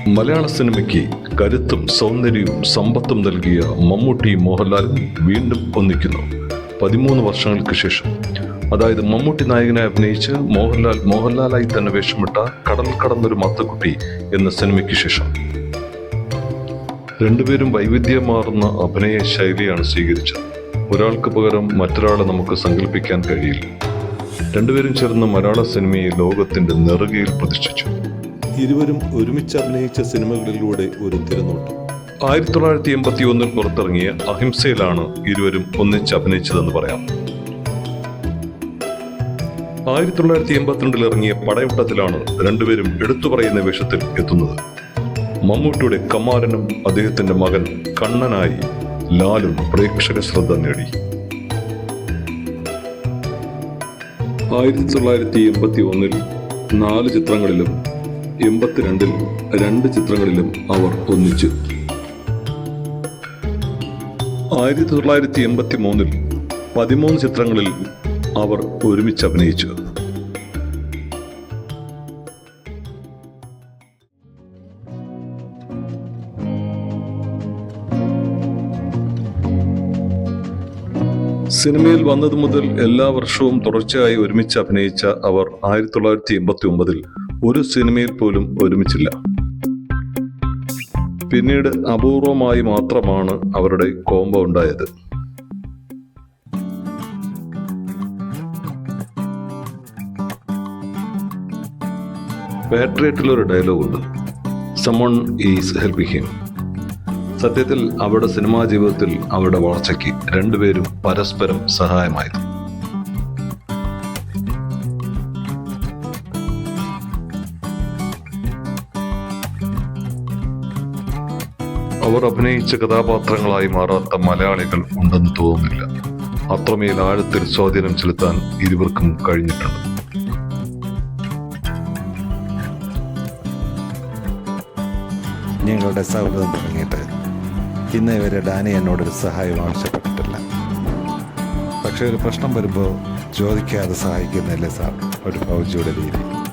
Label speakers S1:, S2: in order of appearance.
S1: മലയാള സിനിമയ്ക്ക് കരുത്തും സൗന്ദര്യവും സമ്പത്തും നൽകിയ മമ്മൂട്ടി മോഹൻലാൽ വീണ്ടും ഒന്നിക്കുന്നു 13 വർഷങ്ങൾക്ക് ശേഷം. അതായത് മമ്മൂട്ടി നായകനായി അഭിനയിച്ച് മോഹൻലാലായി തന്നെ വേഷമിട്ട കടൽ കടന്നൊരു മത്തക്കുട്ടി എന്ന സിനിമയ്ക്ക് ശേഷം. രണ്ടുപേരും വൈവിധ്യമാർന്ന അഭിനയ ശൈലിയാണ് സ്വീകരിച്ചത്. ഒരാൾക്ക് പകരം മറ്റൊരാളെ നമുക്ക് സങ്കല്പിക്കാൻ കഴിയില്ല. രണ്ടുപേരും ചേർന്ന് മലയാള സിനിമയെ ലോകത്തിന്റെ നെറുകയിൽ പ്രതിഷ്ഠിച്ചു. ഇരുവരും ഒരുമിച്ച് അഭിനയിച്ച സിനിമകളിലൂടെ ഒരു തിരനോട്ടം. 1981 പുറത്തിറങ്ങിയ അഹിംസയിലാണ് ഇരുവരും ഒന്നിച്ച് അഭിനയിച്ചതെന്ന് പറയാം. 1982 ഇറങ്ങിയ പടയോട്ടത്തിലാണ് രണ്ടുപേരും എടുത്തു പറയുന്ന വേഷത്തിൽ എത്തുന്നത്. മമ്മൂട്ടിയുടെ കമാരനും അദ്ദേഹത്തിന്റെ മകൻ കണ്ണനായി ലാലും പ്രേക്ഷക ശ്രദ്ധ നേടി. 1981 4 ചിത്രങ്ങളിലും 82 2 ചിത്രങ്ങളിലും അവർ ഒന്നിച്ചു. 1983 13 ചിത്രങ്ങളിൽ അവർ ഒരുമിച്ച് അഭിനയിച്ചു. സിനിമയിൽ വന്നതു മുതൽ എല്ലാ വർഷവും തുടർച്ചയായി ഒരുമിച്ച് അഭിനയിച്ച അവർ 1989 ഒരു സിനിമയിൽ പോലും ഒരുമിച്ചില്ല. പിന്നീട് അപൂർവമായി മാത്രമാണ് അവരുടെ കോംബോ ഉണ്ടായത്. പാട്രിയറ്റിലൊരു ഡയലോഗുണ്ട്, "Someone is helping him." സത്യത്തിൽ അവരുടെ സിനിമാ ജീവിതത്തിൽ അവരുടെ വളർച്ചയ്ക്ക് രണ്ടുപേരും പരസ്പരം സഹായമായിരുന്നു. അവർ അഭിനയിച്ച കഥാപാത്രങ്ങളായി മാറാത്ത മലയാളികൾ ഉണ്ടെന്ന് തോന്നുന്നില്ല. അത്രമേൽ ആഴത്തിൽ സ്വാധീനം ചെലുത്താൻ ഇരുവർക്കും കഴിഞ്ഞിട്ടുണ്ട്.
S2: ഞങ്ങളുടെ സൗഹൃദം തുടങ്ങിയിട്ട് ഇന്നേ വരെ ഡാനി എന്നോടൊരു സഹായം ആവശ്യപ്പെട്ടിട്ടില്ല. പക്ഷെ ഒരു പ്രശ്നം വരുമ്പോൾ ചോദിക്കാതെ സഹായിക്കുന്നില്ലേ സാർ ഒരു ഫൗജിയുടെ രീതി.